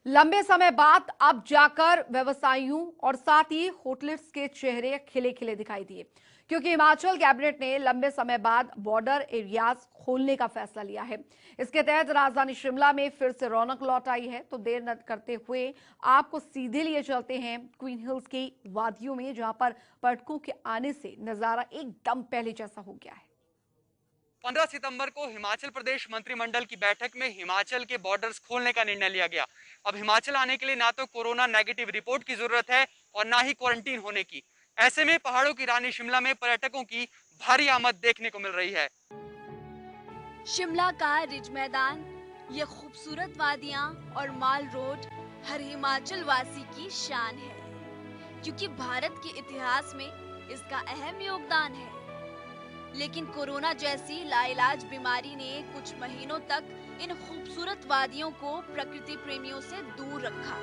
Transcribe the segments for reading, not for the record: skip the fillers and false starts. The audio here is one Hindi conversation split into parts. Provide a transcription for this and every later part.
लंबे समय बाद अब जाकर व्यवसायियों और साथ ही होटलिस्ट्स के चेहरे खिले खिले दिखाई दिए, क्योंकि हिमाचल कैबिनेट ने लंबे समय बाद बॉर्डर एरियाज खोलने का फैसला लिया है। इसके तहत राजधानी शिमला में फिर से रौनक लौट आई है। तो देर न करते हुए आपको सीधे लिए चलते हैं क्वीन हिल्स की वादियों में, जहां पर पर्यटकों के आने से नजारा एकदम पहले जैसा हो गया है। 15 सितंबर को हिमाचल प्रदेश मंत्रिमंडल की बैठक में हिमाचल के बॉर्डर्स खोलने का निर्णय लिया गया। अब हिमाचल आने के लिए ना तो कोरोना नेगेटिव रिपोर्ट की जरूरत है और ना ही क्वारंटीन होने की। ऐसे में पहाड़ों की रानी शिमला में पर्यटकों की भारी आमद देखने को मिल रही है। शिमला का रिज मैदान, ये खूबसूरत वादियां और माल रोड हर हिमाचल वासी की शान है, क्योंकि भारत के इतिहास में इसका अहम योगदान है। लेकिन कोरोना जैसी लाइलाज बीमारी ने कुछ महीनों तक इन खूबसूरत वादियों को प्रकृति प्रेमियों से दूर रखा।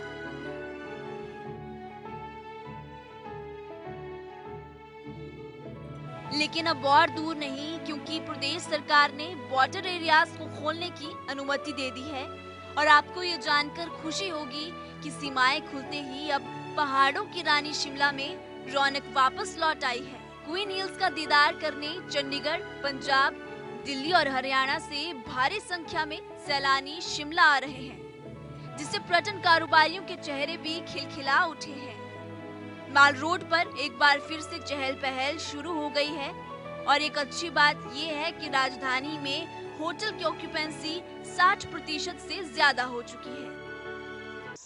लेकिन अब और दूर नहीं, क्योंकि प्रदेश सरकार ने बॉर्डर एरियाज को खोलने की अनुमति दे दी है। और आपको ये जानकर खुशी होगी कि सीमाएं खुलते ही अब पहाड़ों की रानी शिमला में रौनक वापस लौट आई है। क्वीन हिल्स का दीदार करने चंडीगढ़, पंजाब, दिल्ली और हरियाणा से भारी संख्या में सैलानी शिमला आ रहे हैं, जिससे पर्यटन कारोबारियों के चेहरे भी खिलखिला उठे हैं। माल रोड पर एक बार फिर से चहल पहल शुरू हो गई है और एक अच्छी बात ये है कि राजधानी में होटल की ऑक्यूपेंसी 60% से ज्यादा हो चुकी है।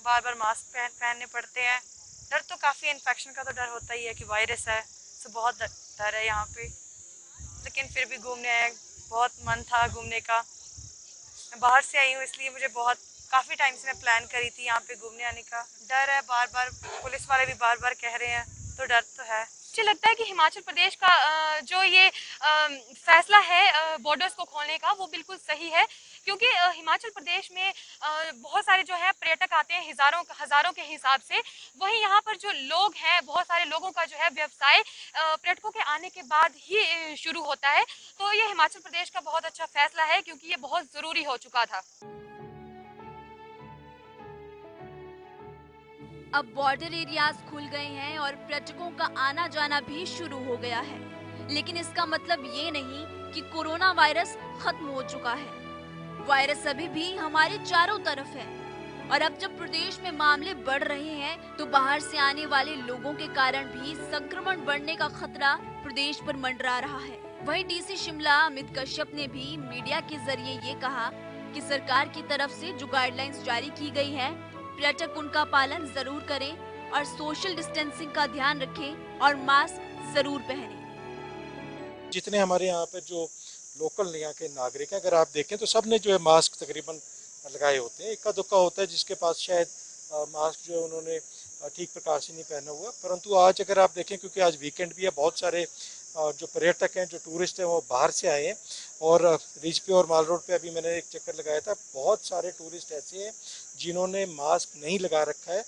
बार बार मास्क पहनने पड़ते हैं। डर तो काफी इन्फेक्शन का तो डर होता ही है कि वायरस है, तो बहुत डर है यहाँ पे। लेकिन फिर भी घूमने आए, बहुत मन था घूमने का। मैं बाहर से आई हूँ, इसलिए मुझे काफी टाइम से मैं प्लान करी थी यहाँ पे घूमने आने का। डर है, बार बार पुलिस वाले भी बार बार कह रहे हैं, तो डर तो है। मुझे लगता है कि हिमाचल प्रदेश का जो ये फैसला है बॉर्डर्स को खोलने का, वो बिल्कुल सही है, क्योंकि हिमाचल प्रदेश में बहुत सारे जो है पर्यटक आते हैं हजारों के हिसाब से। वहीं यहाँ पर जो लोग हैं, बहुत सारे लोगों का जो है व्यवसाय पर्यटकों के आने के बाद ही शुरू होता है। तो ये हिमाचल प्रदेश का बहुत अच्छा फैसला है, क्योंकि ये बहुत जरूरी हो चुका था। अब बॉर्डर एरियाज खुल गए हैं और पर्यटकों का आना जाना भी शुरू हो गया है। लेकिन इसका मतलब ये नहीं कि कोरोना वायरस खत्म हो चुका है। वायरस अभी भी हमारे चारों तरफ है और अब जब प्रदेश में मामले बढ़ रहे हैं, तो बाहर से आने वाले लोगों के कारण भी संक्रमण बढ़ने का खतरा प्रदेश पर मंडरा रहा है। वहीं डीसी शिमला अमित कश्यप ने भी मीडिया के जरिए ये कहा कि सरकार की तरफ से जो गाइडलाइंस जारी की गई है, पर्यटक उनका पालन जरूर करें और सोशल डिस्टेंसिंग का ध्यान रखें और मास्क जरूर पहनें। जितने हमारे यहाँ पे जो लोकल यहाँ के नागरिक हैं, अगर आप देखें तो सब ने जो है मास्क तकरीबन लगाए होते हैं। इक्का दुक्का होता है जिसके पास शायद मास्क जो है उन्होंने ठीक प्रकार से नहीं पहना हुआ। परंतु आज अगर आप देखें, क्योंकि आज वीकेंड भी है, बहुत सारे जो पर्यटक हैं, जो टूरिस्ट हैं, वो बाहर से आए हैं। और रिज पे और माल रोड पे अभी मैंने एक चक्कर लगाया था, बहुत सारे टूरिस्ट ऐसे हैं जिन्होंने मास्क नहीं लगा रखा है,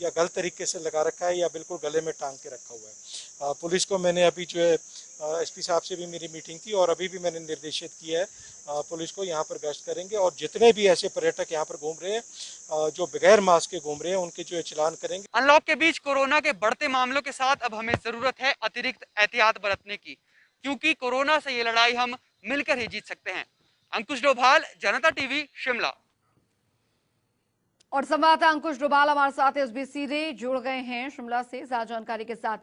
या गलत तरीके से लगा रखा है, या बिल्कुल गले में टांग के रखा हुआ है। पुलिस को मैंने अभी जो है एसपी साहब से भी मेरी मीटिंग थी और अभी भी मैंने निर्देशित किया है पुलिस को यहाँ पर गश्त करेंगे और जितने भी ऐसे पर्यटक यहाँ पर घूम रहे हैं, जो बगैर मास्क के घूम रहे हैं, उनके जो है चालान करेंगे। अनलॉक के बीच कोरोना के बढ़ते मामलों के साथ अब हमें जरूरत है अतिरिक्त एहतियात बरतने की, क्योंकि कोरोना से ये लड़ाई हम मिलकर ही जीत सकते हैं। अंकुश डोभाल, जनता टीवी, शिमला। और संवाददाता अंकुश डोभाल हमारे साथ एसबी सीधे जुड़ गए हैं शिमला से ज्यादा जानकारी के साथ।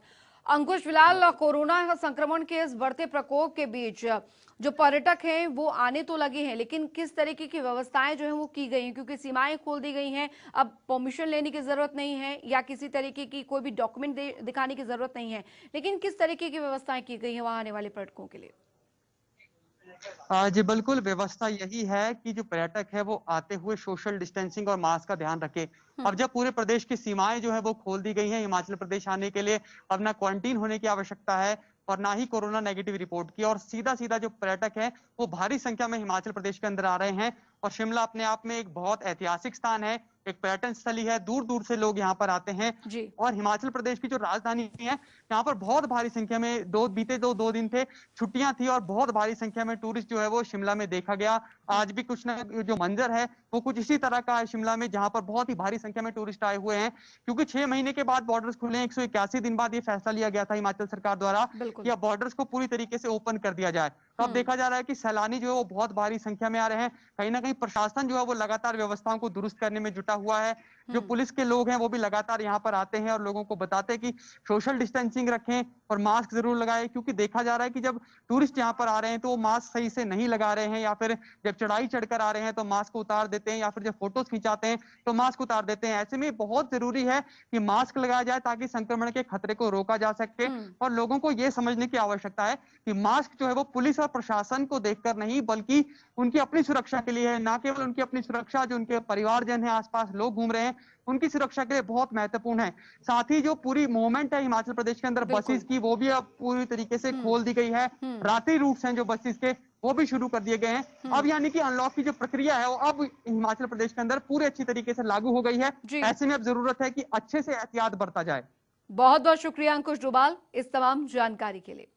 अंकुश, फिलहाल कोरोना संक्रमण के इस बढ़ते प्रकोप के बीच जो पर्यटक हैं वो आने तो लगे हैं, लेकिन किस तरीके की व्यवस्थाएं जो है वो की गई हैं, क्योंकि सीमाएं खोल दी गई हैं, अब परमिशन लेने की जरूरत नहीं है या किसी तरीके की कोई भी डॉक्यूमेंट दिखाने की जरूरत नहीं है, लेकिन किस तरीके की व्यवस्थाएं की गई है वहां आने वाले पर्यटकों के लिए? जी बिल्कुल, व्यवस्था यही है कि जो पर्यटक है वो आते हुए सोशल डिस्टेंसिंग और मास्क का ध्यान रखे। अब जब पूरे प्रदेश की सीमाएं जो है वो खोल दी गई हैं हिमाचल प्रदेश आने के लिए, अब ना क्वारंटीन होने की आवश्यकता है और ना ही कोरोना नेगेटिव रिपोर्ट की, और सीधा सीधा जो पर्यटक है वो भारी संख्या में हिमाचल प्रदेश के अंदर आ रहे हैं और शिमला अपने आप में एक बहुत ऐतिहासिक स्थान है, एक पर्यटन स्थली है, दूर दूर से लोग यहाँ पर आते हैं। जी। और हिमाचल प्रदेश की जो राजधानी है, यहाँ पर बहुत भारी संख्या में बीते दो दिन थे, छुट्टियां थी और बहुत भारी संख्या में टूरिस्ट जो है वो शिमला में देखा गया। आज भी कुछ ना जो मंजर है वो कुछ इसी तरह का है शिमला में, जहां पर बहुत ही भारी संख्या में टूरिस्ट आए हुए हैं, क्योंकि 6 महीने के बाद बॉर्डर्स खुले हैं। 181 दिन बाद ये फैसला लिया गया था हिमाचल सरकार द्वारा कि अब बॉर्डर्स को पूरी तरीके से ओपन कर दिया जाए। तो अब देखा जा रहा है कि सैलानी जो है वो बहुत भारी संख्या में आ रहे हैं। कहीं ना कहीं प्रशासन जो है वो लगातार व्यवस्थाओं को दुरुस्त करने में जुटा हुआ है। जो पुलिस के लोग हैं वो भी लगातार यहाँ पर आते हैं और लोगों को बताते हैं कि सोशल डिस्टेंसिंग रखें और मास्क जरूर लगाएं, क्योंकि देखा जा रहा है कि जब टूरिस्ट यहाँ पर आ रहे हैं तो वो मास्क सही से नहीं लगा रहे हैं, या फिर जब चढ़ाई चढ़कर आ रहे हैं तो मास्क उतार देते हैं, या फिर जब फोटोज खिंचाते हैं तो मास्क उतार देते हैं। ऐसे में बहुत जरूरी है कि मास्क लगाया जाए ताकि संक्रमण के खतरे को रोका जा सके। और लोगों को ये समझने की आवश्यकता है कि मास्क जो है वो पुलिस और प्रशासन को देखकर नहीं, बल्कि उनकी अपनी सुरक्षा के लिए है। ना केवल उनकी अपनी सुरक्षा, जो उनके परिवारजन है, आसपास लोग घूम रहे हैं, उनकी सुरक्षा के लिए बहुत महत्वपूर्ण है। साथ ही जो पूरी मूवमेंट है हिमाचल प्रदेश के अंदर बसेस की, वो भी अब पूरी तरीके से खोल दी गई है। रात्रि रूट्स हैं जो बसेस के, वो भी शुरू कर दिए गए हैं। अब यानी कि अनलॉक की जो प्रक्रिया है वो अब हिमाचल प्रदेश के अंदर पूरे अच्छी तरीके से लागू हो गई है। ऐसे में अब जरूरत है कि अच्छे से एहतियात बरता जाए। बहुत बहुत शुक्रिया अंकुश डोभाल इस तमाम जानकारी के लिए।